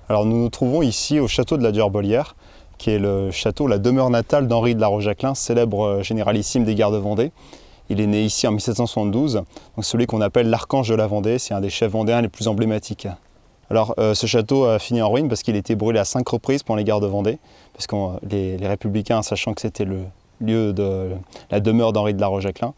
Alors nous nous trouvons ici au château de la Durbelière, qui est le château, la demeure natale d'Henri de la Rochejacquelin, célèbre généralissime des guerres de Vendée. Il est né ici en 1772, donc celui qu'on appelle l'archange de la Vendée, c'est un des chefs vendéens les plus emblématiques. Alors ce château a fini en ruine parce qu'il a été brûlé à 5 reprises pendant les guerres de Vendée, parce que les républicains, sachant que c'était le lieu de la demeure d'Henri de la Rochejacquelin,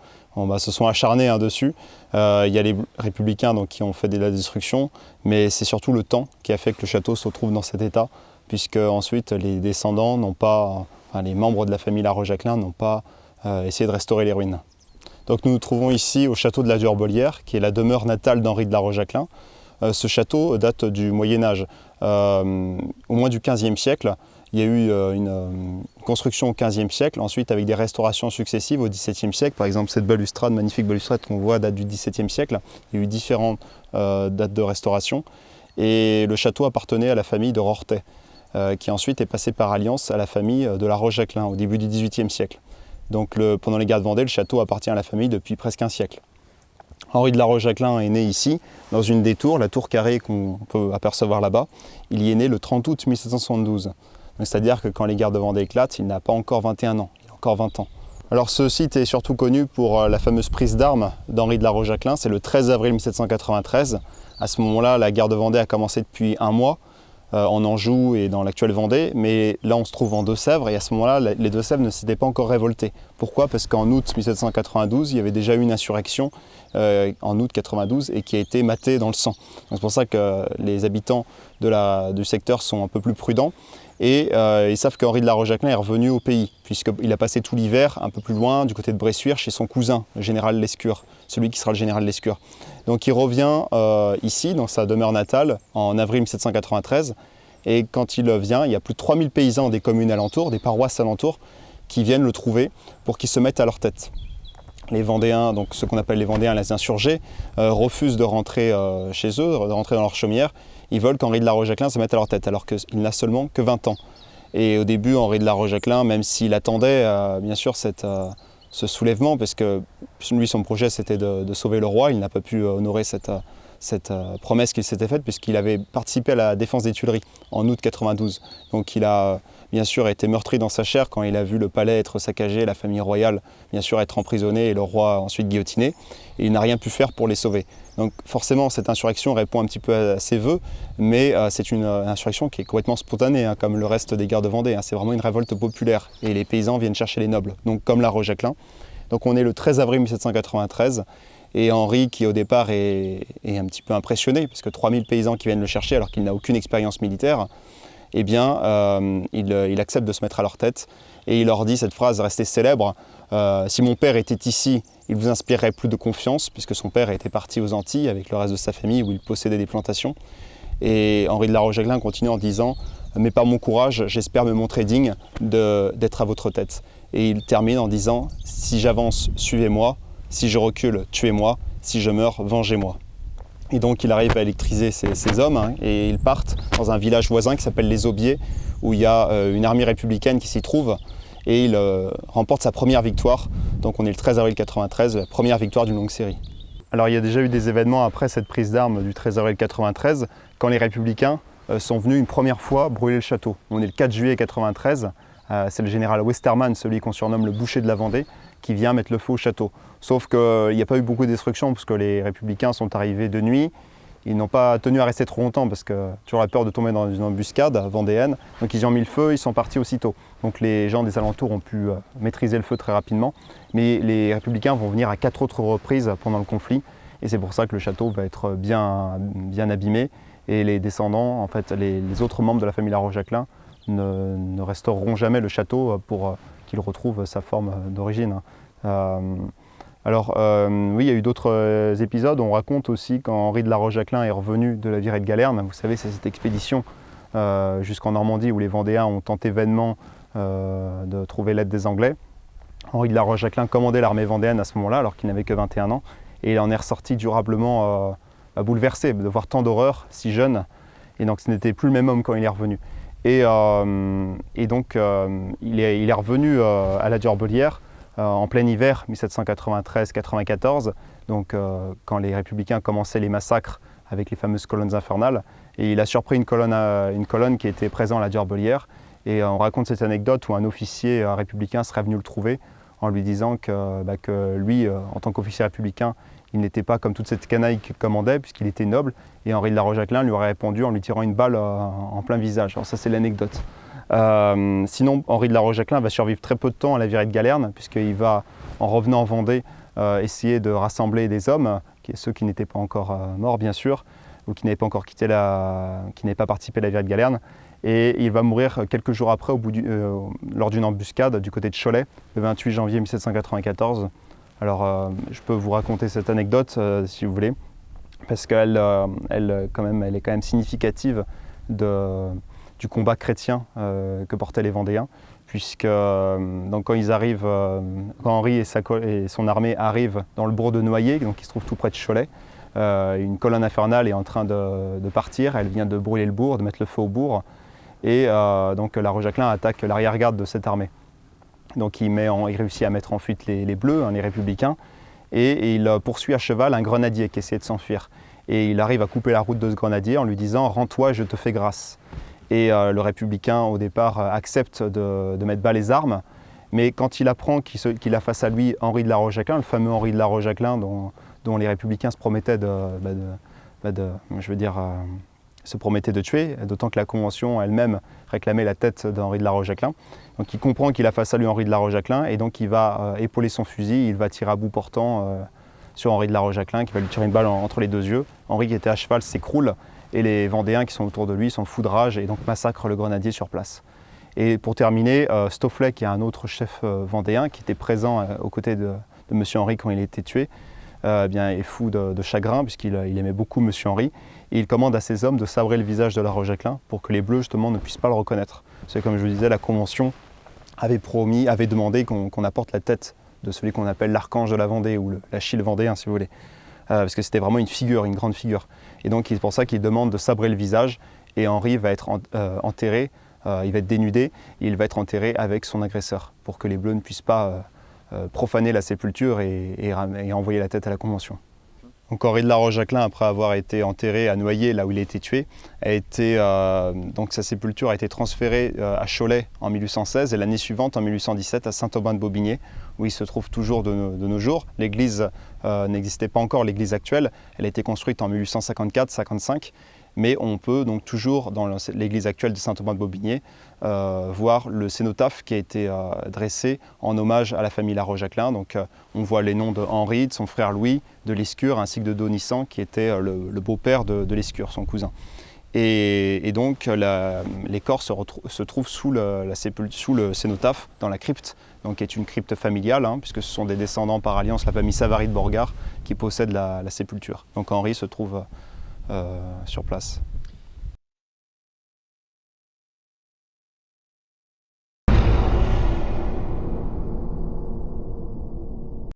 se sont acharnés dessus. Il y a les républicains qui ont fait de la destruction, mais c'est surtout le temps qui a fait que le château se retrouve dans cet état, puisque ensuite les descendants n'ont pas, les membres de la famille la Rochejacquelin n'ont pas essayé de restaurer les ruines. Donc nous nous trouvons ici au château de la Durbelière, qui est la demeure natale d'Henri de la Rochejacquelin. Ce château date du Moyen-Âge, au moins du XVe siècle. Il y a eu une construction au XVe siècle, ensuite avec des restaurations successives au XVIIe siècle. Par exemple, cette balustrade, magnifique balustrade qu'on voit, date du XVIIe siècle. Il y a eu différentes dates de restauration. Et le château appartenait à la famille de Rorthais, qui ensuite est passé par alliance à la famille de la Rochejacquelin au début du XVIIIe siècle. Donc pendant les guerres de Vendée, le château appartient à la famille depuis presque un siècle. Henri de la Rochejacquelin est né ici, dans une des tours, la tour carrée qu'on peut apercevoir là-bas. Il y est né le 30 août 1772. C'est-à-dire que quand les guerres de Vendée éclatent, il n'a pas encore 21 ans, il a encore 20 ans. Alors ce site est surtout connu pour la fameuse prise d'armes d'Henri de la Rochejacquelin, c'est le 13 avril 1793. À ce moment-là, la guerre de Vendée a commencé depuis un mois, en Anjou et dans l'actuelle Vendée, mais là on se trouve en Deux-Sèvres et à ce moment-là les Deux-Sèvres ne s'étaient pas encore révoltés. Pourquoi? Parce qu'en août 1792 il y avait déjà eu une insurrection en août 92 et qui a été matée dans le sang. C'est pour ça que les habitants du secteur sont un peu plus prudents et ils savent qu'Henri de la Rochejacquelin est revenu au pays puisqu'il a passé tout l'hiver un peu plus loin du côté de Bressuire chez son cousin, le général Lescure, celui qui sera le général Lescure. Donc il revient ici, dans sa demeure natale, en avril 1793. Et quand il vient, il y a plus de 3000 paysans des communes alentours, des paroisses alentours, qui viennent le trouver pour qu'il se mette à leur tête. Les Vendéens, donc ceux qu'on appelle les Vendéens, les insurgés, refusent de rentrer chez eux, de rentrer dans leur chaumière. Ils veulent qu'Henri de la Rochejacquelin se mette à leur tête, alors qu'il n'a seulement que 20 ans. Et au début, Henri de la Rochejacquelin, même s'il attendait bien sûr ce soulèvement, parce que lui, son projet, c'était de sauver le roi. Il n'a pas pu honorer cette promesse qu'il s'était faite, puisqu'il avait participé à la défense des Tuileries en août 92. Donc il a bien sûr été meurtri dans sa chair quand il a vu le palais être saccagé, la famille royale bien sûr être emprisonnée et le roi ensuite guillotiné. Et il n'a rien pu faire pour les sauver. Donc forcément, cette insurrection répond un petit peu à ses vœux, mais c'est une insurrection qui est complètement spontanée, comme le reste des guerres de Vendée. C'est vraiment une révolte populaire et les paysans viennent chercher les nobles, donc comme la Rochejacquelin. Donc on est le 13 avril 1793 et Henri, qui au départ est un petit peu impressionné, parce que 3000 paysans qui viennent le chercher alors qu'il n'a aucune expérience militaire, eh bien il accepte de se mettre à leur tête et il leur dit cette phrase restée célèbre: si mon père était ici, il vous inspirerait plus de confiance, puisque son père était parti aux Antilles avec le reste de sa famille où il possédait des plantations. Et Henri de la Rochejacquelin continue en disant: mais par mon courage, j'espère me montrer digne d'être à votre tête. Et il termine en disant: si j'avance, suivez-moi, si je recule, tuez-moi, si je meurs, vengez-moi. Et donc il arrive à électriser ces hommes et ils partent dans un village voisin qui s'appelle les Aubiers, où il y a une armée républicaine qui s'y trouve, et il remporte sa première victoire. Donc on est le 13 avril 93, la première victoire d'une longue série. Alors il y a déjà eu des événements après cette prise d'armes du 13 avril 93, quand les républicains sont venus une première fois brûler le château. On est le 4 juillet 93, c'est le général Westermann, celui qu'on surnomme le boucher de la Vendée, qui vient mettre le feu au château. Sauf qu'il n'y a pas eu beaucoup de destruction, parce que les républicains sont arrivés de nuit. Ils n'ont pas tenu à rester trop longtemps, parce que toujours la peur de tomber dans une embuscade vendéenne. Donc ils ont mis le feu, ils sont partis aussitôt. Donc les gens des alentours ont pu maîtriser le feu très rapidement. Mais les républicains vont venir à 4 autres reprises pendant le conflit. Et c'est pour ça que le château va être bien abîmé. Et les descendants, en fait, les autres membres de la famille la Rochejacquelin ne restaureront jamais le château pour qu'il retrouve sa forme d'origine. Oui, il y a eu d'autres épisodes. On raconte aussi quand Henri de la Rochejacquelin est revenu de la virée de Galerne. Vous savez, c'est cette expédition jusqu'en Normandie où les Vendéens ont tenté vainement de trouver l'aide des Anglais. Henri de la Rochejacquelin commandait l'armée vendéenne à ce moment-là, alors qu'il n'avait que 21 ans. Et il en est ressorti durablement bouleversé de voir tant d'horreurs si jeune. Et donc ce n'était plus le même homme quand il est revenu. Et donc il est revenu à la Durbelière en plein hiver 1793-94, donc quand les républicains commençaient les massacres avec les fameuses colonnes infernales. Et il a surpris une colonne qui était présente à la Diorbelière. Et on raconte cette anecdote où un officier républicain serait venu le trouver en lui disant que lui, en tant qu'officier républicain, il n'était pas comme toute cette canaille qu'il commandait, puisqu'il était noble. Et Henri de la Rochajclin lui aurait répondu en lui tirant une balle en plein visage. Alors ça, c'est l'anecdote. Sinon, Henri de la Rochajclin va survivre très peu de temps à la virée de Galerne, puisqu'il va, en revenant en Vendée, essayer de rassembler des hommes, ceux qui n'étaient pas encore morts, bien sûr, ou qui n'avaient pas encore qui n'avaient pas participé à la virée de Galerne. Et il va mourir quelques jours après, lors d'une embuscade du côté de Cholet, le 28 janvier 1794. Alors, je peux vous raconter cette anecdote, si vous voulez, parce qu'elle est quand même significative du combat chrétien que portaient les Vendéens, puisque donc quand Henri et son armée arrivent dans le bourg de Noyer, donc qui se trouve tout près de Cholet, une colonne infernale est en train de partir, elle vient de brûler le bourg, de mettre le feu au bourg, et donc la Rochajclin attaque l'arrière-garde de cette armée. Donc il réussit à mettre en fuite les Bleus, les Républicains, et il poursuit à cheval un grenadier qui essayait de s'enfuir. Et il arrive à couper la route de ce grenadier en lui disant « Rends-toi, je te fais grâce ». Et le Républicain, au départ, accepte de mettre bas les armes, mais quand il apprend qu'il a face à lui Henri de la Rochajclin, le fameux Henri de la Rochajclin dont les Républicains se promettaient se promettait de tuer, d'autant que la Convention elle-même réclamait la tête d'Henri de la Rochajclin. Donc il comprend qu'il a face à lui Henri de la Rochajclin et donc il va épauler son fusil, il va tirer à bout portant sur Henri de la Rochajclin qui va lui tirer une balle entre les deux yeux. Henri qui était à cheval s'écroule et les Vendéens qui sont autour de lui sont fous de rage et donc massacrent le grenadier sur place. Et pour terminer, Stofflet, qui est un autre chef vendéen qui était présent aux côtés de M. Henri quand il a été tué, est fou de chagrin puisqu'il aimait beaucoup M. Henri. Et il commande à ses hommes de sabrer le visage de la Rochajclin pour que les Bleus justement ne puissent pas le reconnaître. C'est comme je vous disais, la Convention avait demandé qu'on apporte la tête de celui qu'on appelle l'archange de la Vendée ou l'Achille vendéen si vous voulez. Parce que c'était vraiment une figure, une grande figure. Et donc c'est pour ça qu'il demande de sabrer le visage et Henri va être enterré, il va être dénudé et il va être enterré avec son agresseur pour que les Bleus ne puissent pas profaner la sépulture et envoyer la tête à la Convention. Donc Henri de la Rochajclin, après avoir été enterré à Noyer, là où il a été tué, donc sa sépulture a été transférée à Cholet en 1816 et l'année suivante, en 1817, à Saint-Aubin-de-Bobigné, où il se trouve toujours de nos jours. L'église n'existait pas encore, l'église actuelle. Elle a été construite en 1854-55, mais on peut donc toujours, dans l'église actuelle de Saint-Aubin-de-Bobigné, voir le cénotaphe qui a été dressé en hommage à la famille la Rochajclin. Donc on voit les noms de Henri, de son frère Louis, de Lescure, ainsi que de Donissan, qui était le beau-père de Lescure, son cousin. Et donc les corps se trouvent sous le cénotaphe, dans la crypte, donc qui est une crypte familiale, puisque ce sont des descendants par alliance, la famille Savary de Borgard, qui possède la sépulture. Donc Henri se trouve sur place.